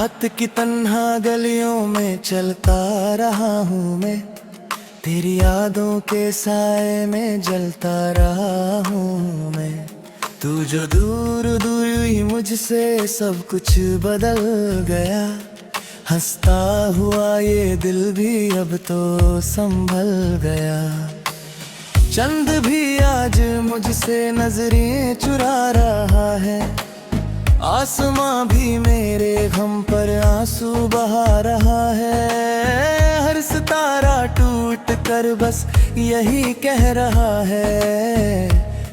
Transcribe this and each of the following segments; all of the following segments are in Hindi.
रात की तन्हा गलियों में चलता रहा हूँ मैं, तेरी यादों के साए में जलता रहा हूँ मैं। तू जो दूर दूर हुई मुझसे सब कुछ बदल गया, हंसता हुआ ये दिल भी अब तो संभल गया। चंद भी आज मुझसे नजरें चुरा रहा है, आसमां भी मेरे गम पर आंसू बहा रहा है। हर सितारा टूट कर बस यही कह रहा है,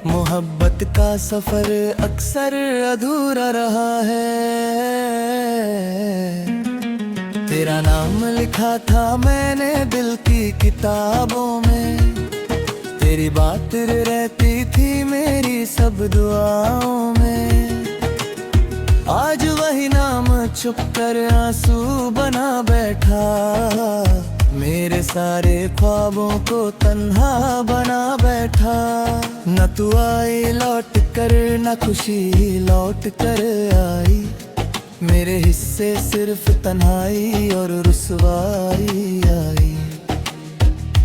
मोहब्बत का सफर अक्सर अधूरा रहा है। तेरा नाम लिखा था मैंने दिल की किताबों में, तेरी बात रहती थी मेरी सब दुआओं में। आज वही नाम छुप कर आंसू बना बैठा, मेरे सारे ख्वाबों को तन्हा बना बैठा। न तू आई लौट कर न खुशी लौट कर आई, मेरे हिस्से सिर्फ तन्हाई और रुसवाई आई।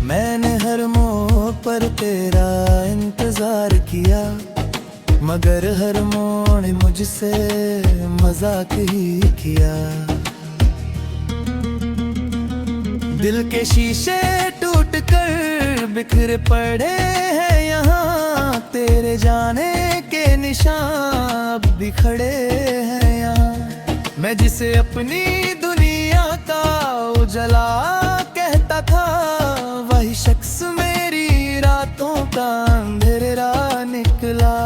मैंने हर मोड़ पर तेरा इंतजार किया, मगर हर मोड़ मुझसे मजाक ही किया। दिल के शीशे टूट कर बिखरे पड़े हैं यहाँ, तेरे जाने के निशान अब भी खड़े हैं यहाँ। मैं जिसे अपनी दुनिया का उजला कहता था, वही शख्स मेरी रातों का अंधेरा निकला।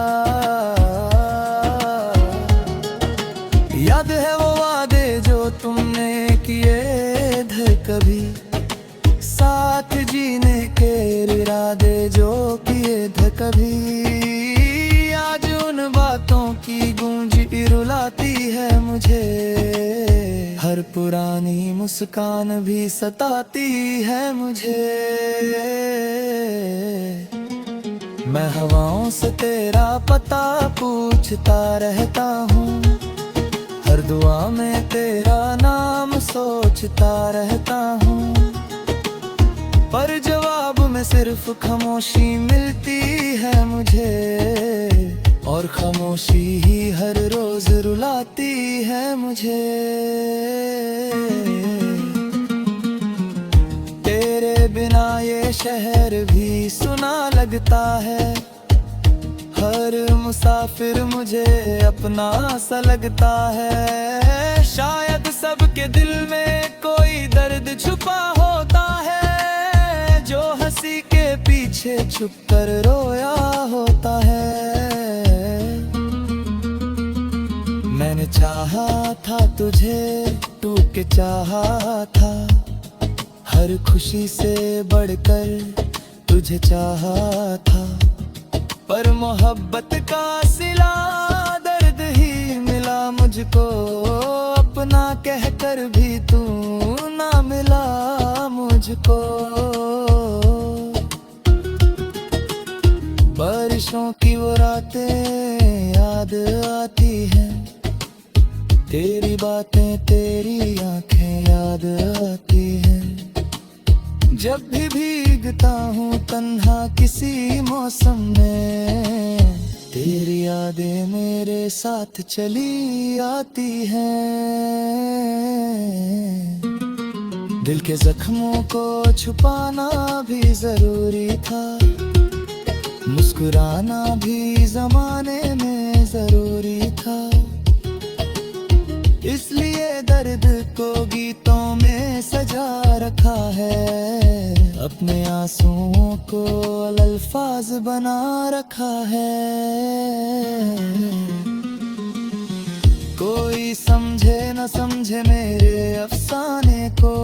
याद है वो वादे जो तुमने किए थे कभी, साथ जीने के इरादे जो किए थे कभी। आज उन बातों की गूंज रुलाती है मुझे, हर पुरानी मुस्कान भी सताती है मुझे। मैं हवाओं से तेरा पता पूछता रहता हूँ, हर दुआ में तेरा नाम सोचता रहता हूँ, पर जवाब में सिर्फ खामोशी मिलती है मुझे, और खामोशी ही हर रोज रुलाती है मुझे। तेरे बिना ये शहर भी सुना लगता है, हर मुसाफिर मुझे अपना सा लगता है। शायद सबके दिल में कोई दर्द छुपा होता है, जो हंसी के पीछे छुप कर रोया होता है। मैंने चाहा था तुझे, टूट के चाहा था, हर खुशी से बढ़कर तुझे चाहा था, पर मोहब्बत का सिला दर्द ही मिला मुझको। अपना कहकर भी तू ना मिला मुझको। बारिशों की वो रातें याद आती हैं, तेरी बातें तेरी आंखें याद आती हैं। जब भी भीगता हूँ तन्हा किसी मौसम में, तेरी यादें मेरे साथ चली आती हैं। दिल के जख्मों को छुपाना भी जरूरी था, मुस्कुराना भी जमाने में जरूरी था। इसलिए दर्द को गीतों में सजा रखा है, अपने आंसुओं को अल्फाज बना रखा है। कोई समझे न समझे मेरे अफसाने को,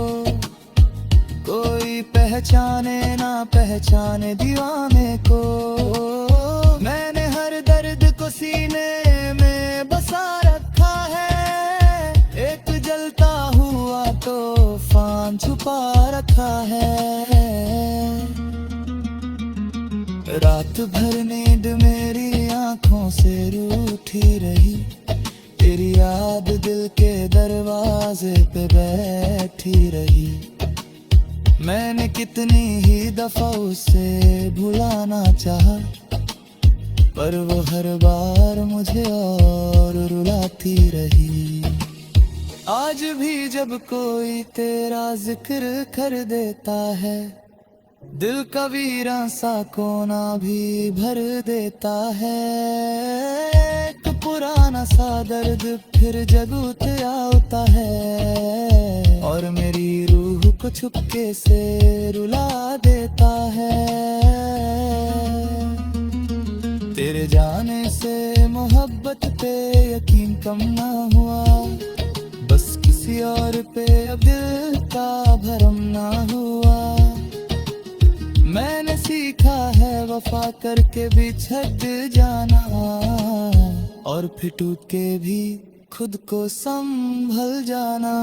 कोई पहचाने ना पहचाने दीवाने को। मैंने हर दर्द को सीने में बसा रखा है, एक जलता हुआ तूफान छुपा रखा है। रात भर नींद मेरी आंखों से रूठी रही, तेरी याद दिल के दरवाजे रुलाती रही। मैंने कितनी ही दफा उसे भुलाना चाहा, पर वो हर बार मुझे और रुलाती रही। आज भी जब कोई तेरा जिक्र कर देता है, दिल का वीरां सा कोना भी भर देता है। एक पुराना सा दर्द फिर जगूत आता है, और मेरी रूह को चुपके से रुला देता है। तेरे जाने से मोहब्बत पे यकीन कम ना हुआ, बस किसी और पे अब दिल का भरम ना हुआ। मैंने सीखा है वफा करके भी छट जाना, और फिर टूट के भी खुद को संभल जाना।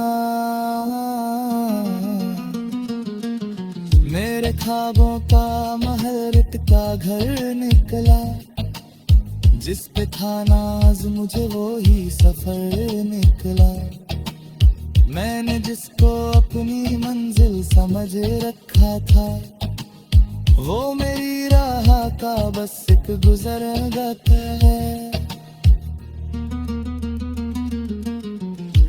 मेरे ख्वाबों का महल रेत का घर निकला, जिस पे था नाज मुझे वो ही सफर निकला। मैंने जिसको अपनी मंजिल समझ रखा था, वो मेरी राह का बस एक गुजरगत है।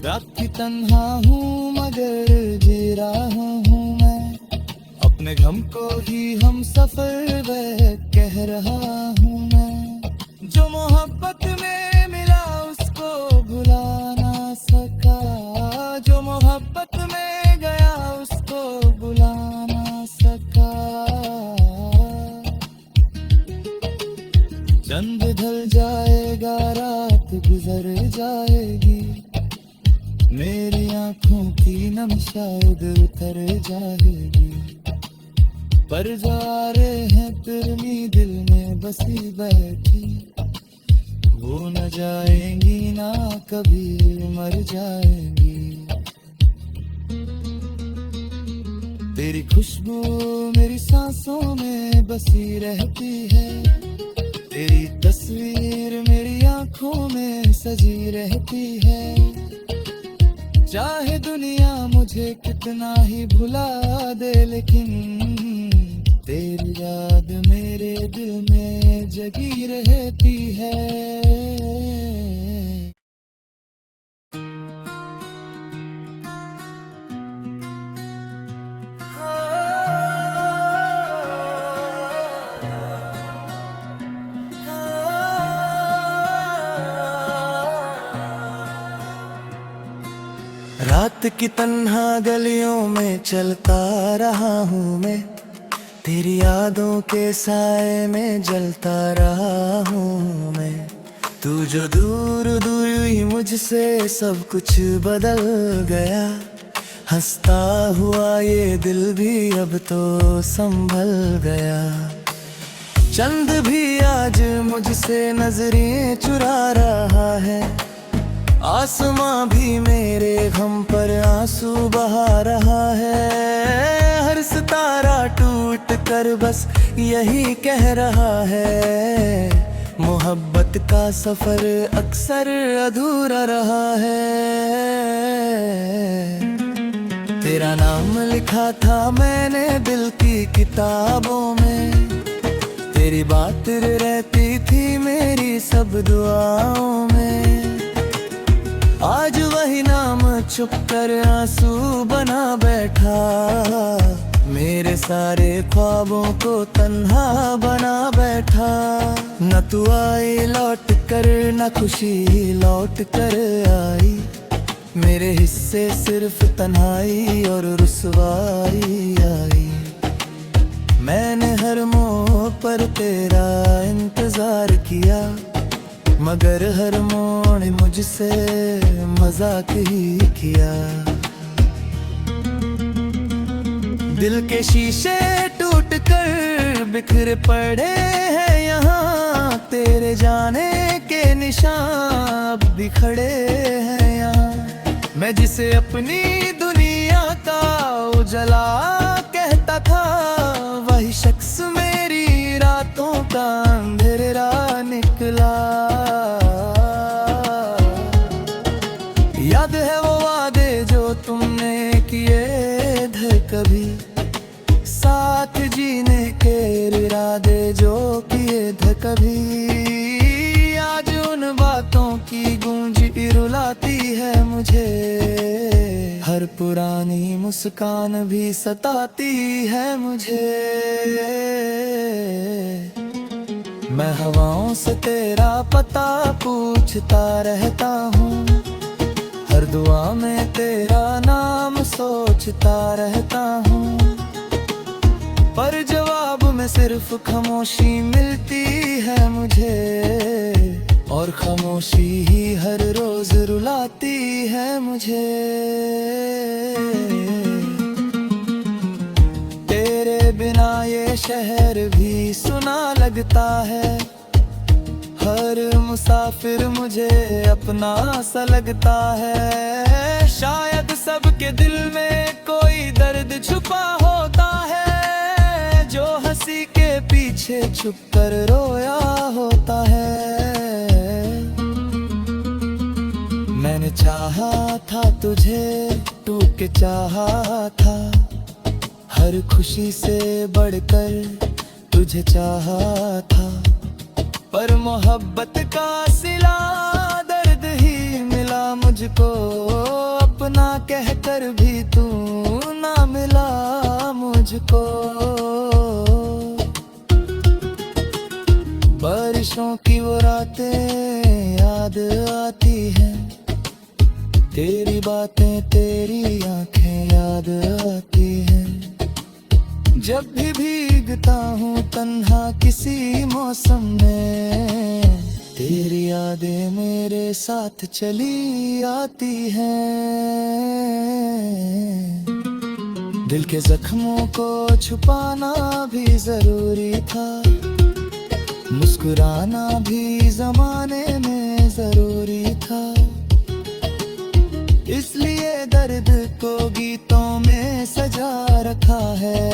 रात की तन्हा हूँ मगर जी रहा हूँ मैं, अपने गम को ही हम सफर वह कह रहा हूँ मैं। जो मोहब्बत में मिला उसको भुला ना सका, जो मोहब्बत में गया उसको भुला ना सका। चंद ढल जाएगा रात गुजर जाएगी, मेरी आंखों की नम शायद उतर जाएगी। पर जा रहे हैं तिरनी दिल में बसी बैठी, वो न जाएंगी ना कभी मर जाएंगी। तेरी खुशबू मेरी सांसों में बसी रहती है, तेरी तस्वीर मेरी आंखों में सजी रहती है। चाहे दुनिया मुझे कितना ही भुला दे, लेकिन तेरी याद मेरे दिल में जगी रहती है। रात की तन्हा गलियों में चलता रहा हूँ मैं, तेरी यादों के साए में जलता रहा हूँ मैं। तू जो दूर दूर हुई मुझसे सब कुछ बदल गया, हंसता हुआ ये दिल भी अब तो संभल गया। चंद भी आज मुझसे नजरें चुरा रहा है, आसमां भी मेरे गम पर आंसू बहा रहा है। हर सितारा टूट कर बस यही कह रहा है, मोहब्बत का सफर अक्सर अधूरा रहा है। तेरा नाम लिखा था मैंने दिल की किताबों में, तेरी बात रहती थी मेरी सब दुआओं में। आज वही नाम छुप कर आंसू बना बैठा, मेरे सारे ख्वाबों को तन्हा बना बैठा। न तू आई लौट कर न खुशी लौट कर आई, मेरे हिस्से सिर्फ तन्हाई और रुसवाई आई। मैंने हर मोड़ पर तेरा इंतजार किया, मगर हर मोड़ मुझसे मजाक ही किया। दिल के शीशे टूट कर बिखरे पड़े हैं यहाँ, तेरे जाने के निशान अब भी खड़े हैं यहाँ। मैं जिसे अपनी दुनिया का उजला कहता था, वही शख्स मेरी रातों का अंधेरा निकला। याद है वो वादे जो तुमने किए थे कभी, साथ जीने के इरादे जो किए थे कभी, आज उन बातों की गूंज रुलाती है मुझे। हर पुरानी मुस्कान भी सताती है मुझे। मैं हवाओं से तेरा पता पूछता रहता हूँ, हर दुआ में तेरा नाम सोचता रहता हूँ, पर जवाब में सिर्फ खामोशी मिलती है मुझे, और खामोशी ही हर रोज रुलाती है मुझे। तेरे बिना ये शहर भी सुना लगता है, हर मुसाफिर मुझे अपना सा लगता है। शायद सबके दिल में कोई दर्द छुपा होता है, जो हंसी के पीछे छुप कर रोया होता है। मैंने चाहा था तुझे, टूट के चाहा था, हर खुशी से बढ़कर तुझे चाहा था, पर मोहब्बत का सिला दर्द ही मिला मुझको, अपना कहकर भी तू ना मिला मुझको। बारिशों की वो रातें याद आती हैं, तेरी बातें तेरी आंखें याद आती हैं। जब भी भीगता हूँ तन्हा किसी मौसम में, तेरी यादें मेरे साथ चली आती हैं। दिल के जख्मों को छुपाना भी जरूरी था, मुस्कुराना भी जमाने में जरूरी था, इसलिए दर्द को गीतों में सजा रखा है,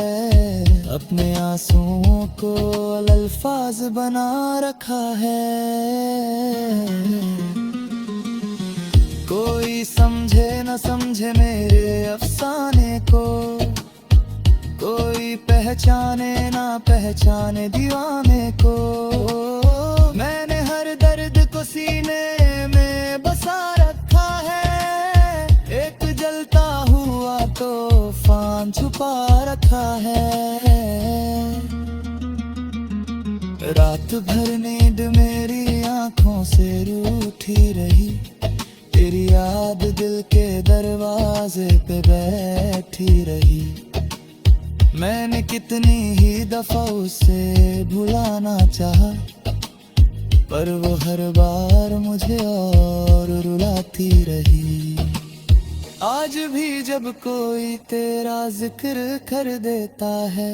अपने आंसुओं को अल्फाज बना रखा है। कोई समझे न समझे मेरे अफसाने को, कोई पहचाने ना पहचाने दीवाने को, मैंने हर दर्द को सीने में बसा रखा है, एक जलता हुआ तूफान छुपा रखा है। रात भर नींद मेरी आंखों से रूठी रही, तेरी याद दिल के दरवाजे पे बैठी रही, मैंने कितनी ही दफा उसे भुलाना चाहा, पर वो हर बार मुझे और रुलाती रही। आज भी जब कोई तेरा जिक्र कर देता है,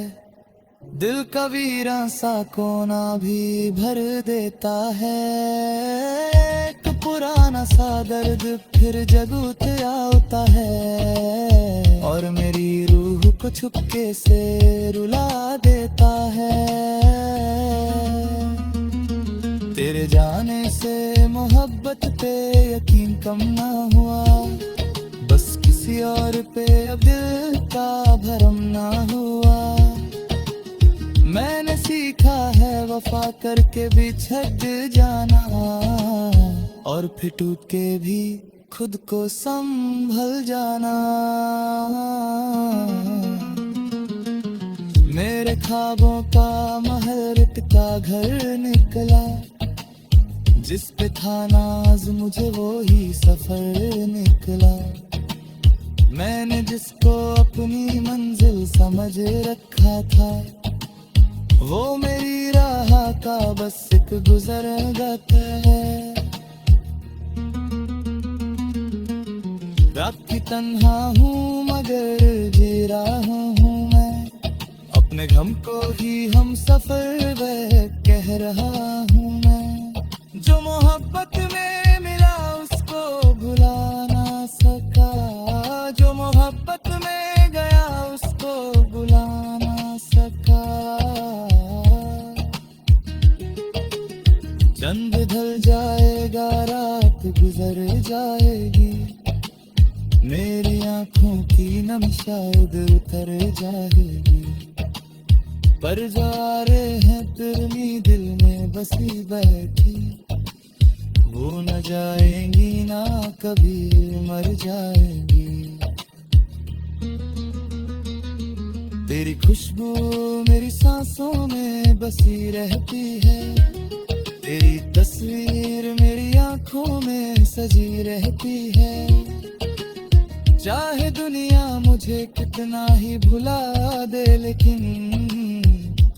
दिल का वीरां सा कोना भी भर देता है, एक पुराना सा दर्द फिर जगूत आता है, और मेरी रूह को छुपके से रुला देता है। तेरे जाने से मोहब्बत पे यकीन कम ना हुआ, बस किसी और पे अब दिल का भरम ना हुआ, मैंने सीखा है वफा करके भी छट जाना, और फिर टूट के भी खुद को संभल जाना। मेरे ख्वाबों का महल रेत का घर निकला, जिस पे था नाज मुझे वो ही सफर निकला, मैंने जिसको अपनी मंजिल समझ रखा था, वो मेरी राह का बस एक गुजरगत है। रात की तन्हा हूँ मगर जी रहा हूँ मैं, अपने गम को ही हम सफर वह कह रहा हूँ मैं, जो मोहब्बत में मिला उसको भुला ना सका, जो मोहब्बत में गया उसको भुला ना सका। चंद ढल जाएगा रात गुजर जाएगी, मेरी आंखों की नम शायद उतर जाएगी, पर जो आ रहे हैं तेरी दिल में बसी बैठी, वो न जाएंगी ना कभी मर जाएंगी। तेरी खुशबू मेरी सांसों में बसी रहती है, तेरी तस्वीर मेरी आंखों में सजी रहती है। चाहे दुनिया मुझे कितना ही भुला दे, लेकिन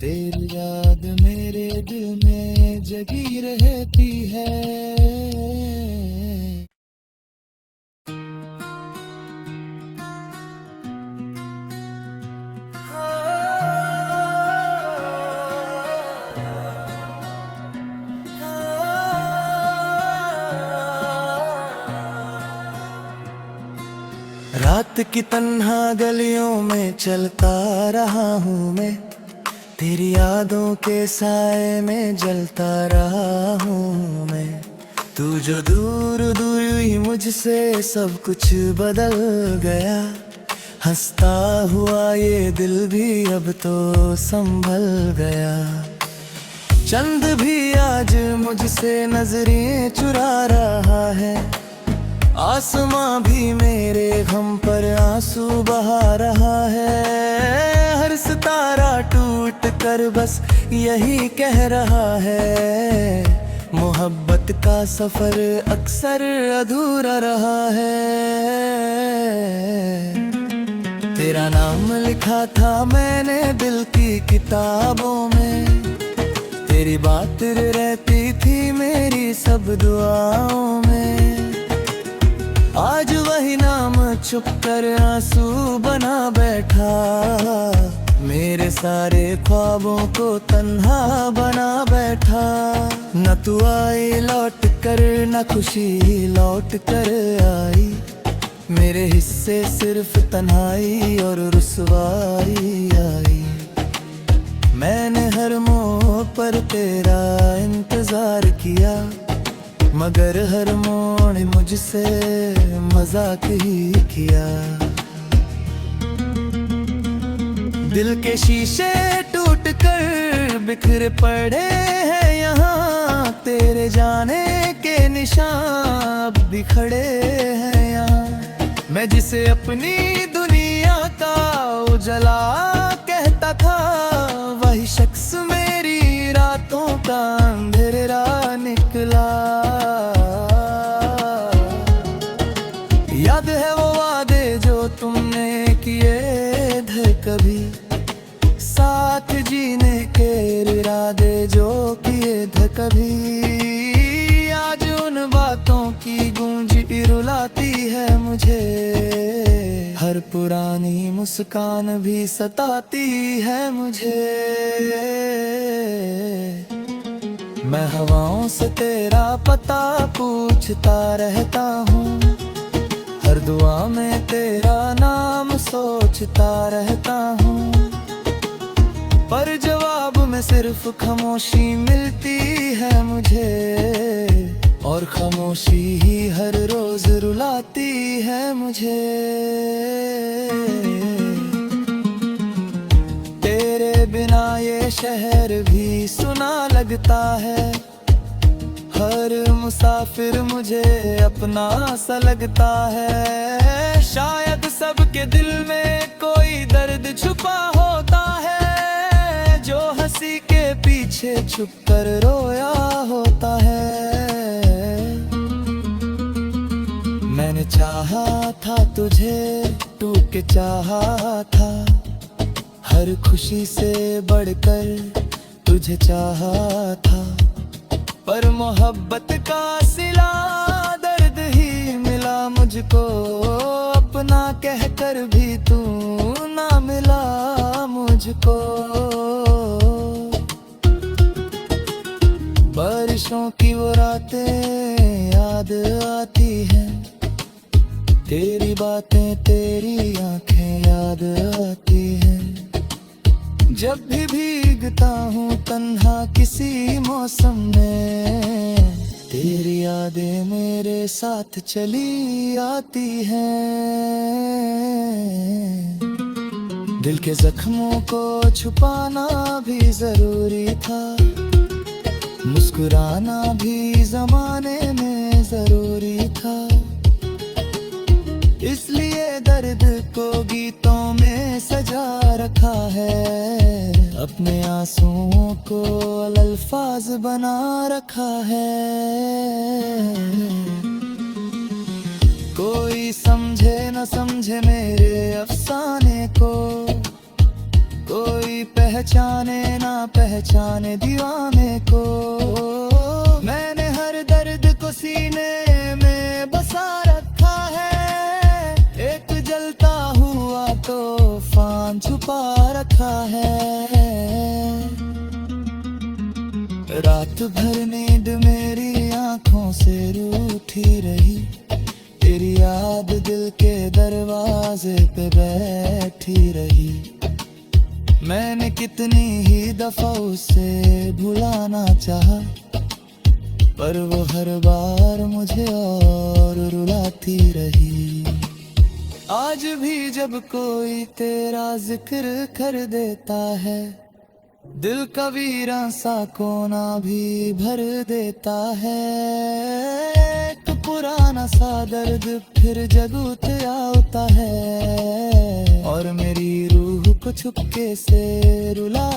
तेरी याद मेरे दिल में जगी रहती है। रात की तन्हा गलियों में चलता रहा हूँ मैं, तेरी यादों के साए में जलता रहा हूँ मैं। तू जो दूर दूर हुई मुझसे सब कुछ बदल गया, हंसता हुआ ये दिल भी अब तो संभल गया। चंद भी आज मुझसे नजरें चुरा रहा है, आसमां भी मेरे गम पर आंसू बहा रहा है। हर सितारा टूट कर बस यही कह रहा है, मोहब्बत का सफर अक्सर अधूरा रहा है। तेरा नाम लिखा था मैंने दिल की किताबों में, तेरी बात रहती थी मेरी सब दुआओं में। आज वही नाम छुप कर आंसू बना बैठा, मेरे सारे ख्वाबों को तन्हा बना बैठा। न तू आई लौट कर न खुशी लौट कर आई, मेरे हिस्से सिर्फ तन्हाई और रुसवाई आई। मैंने हर मोड़ पर तेरा इंतजार किया, मगर हर मोड़ मुझसे मजाक ही किया। दिल के शीशे टूट कर बिखरे पड़े हैं यहाँ, तेरे जाने के निशान अब भी खड़े हैं यहाँ। मैं जिसे अपनी दुनिया का उजला कहता था, वही शख्स मेरी रातों का अंधेरा निकला। याद है वो वादे जो तुमने किए थे कभी, साथ जीने के इरादे जो किए थे कभी। आज उन बातों की गूंज रुलाती है मुझे, हर पुरानी मुस्कान भी सताती है मुझे। मैं हवाओं से तेरा पता पूछता रहता हूँ, हर दुआ में तेरा नाम सोचता रहता हूँ, पर जवाब में सिर्फ खामोशी मिलती है मुझे, और खामोशी ही हर रोज रुलाती है मुझे। तेरे बिना ये शहर भी सुना लगता है, हर मुसाफिर मुझे अपना सा लगता है। शायद सबके दिल में कोई दर्द छुपा होता है, जो हंसी के पीछे छुप कर रोया होता है। मैंने चाहा था तुझे, टूट के चाहा था, हर खुशी से बढ़कर तुझे चाहा था, पर मोहब्बत का सिला दर्द ही मिला मुझको। अपना कहकर भी तू ना मिला मुझको। बारिशों की वो रातें याद आती हैं, तेरी बातें तेरी आंखें याद आती हैं। जब भी भीगता हूँ तन्हा किसी मौसम में, तेरी यादें मेरे साथ चली आती हैं। दिल के जख्मों को छुपाना भी जरूरी था, मुस्कुराना भी जमाने में जरूरी था। इसलिए दर्द को गीतों में सजा रखा है, अपने आंसुओं को अल्फाज बना रखा है। कोई समझे न समझे मेरे अफसाने को, कोई पहचाने ना पहचाने दीवाने को। मैंने हर दर्द को सीने में बसा रखा है, एक जलता हुआ तूफान छुपा रखा है। रात भर नींद मेरी आंखों से रूठी रही, तेरी याद दिल के दरवाजे पे बैठी रही। मैंने कितनी ही दफा उसे भुलाना चाहा, पर वो हर बार मुझे और रुलाती रही। आज भी जब कोई तेरा जिक्र कर देता है, दिल का वीरां सा कोना भी भर देता है। एक पुराना सा दर्द फिर जगूत आता है, और मेरी रूह को चुपके से रुला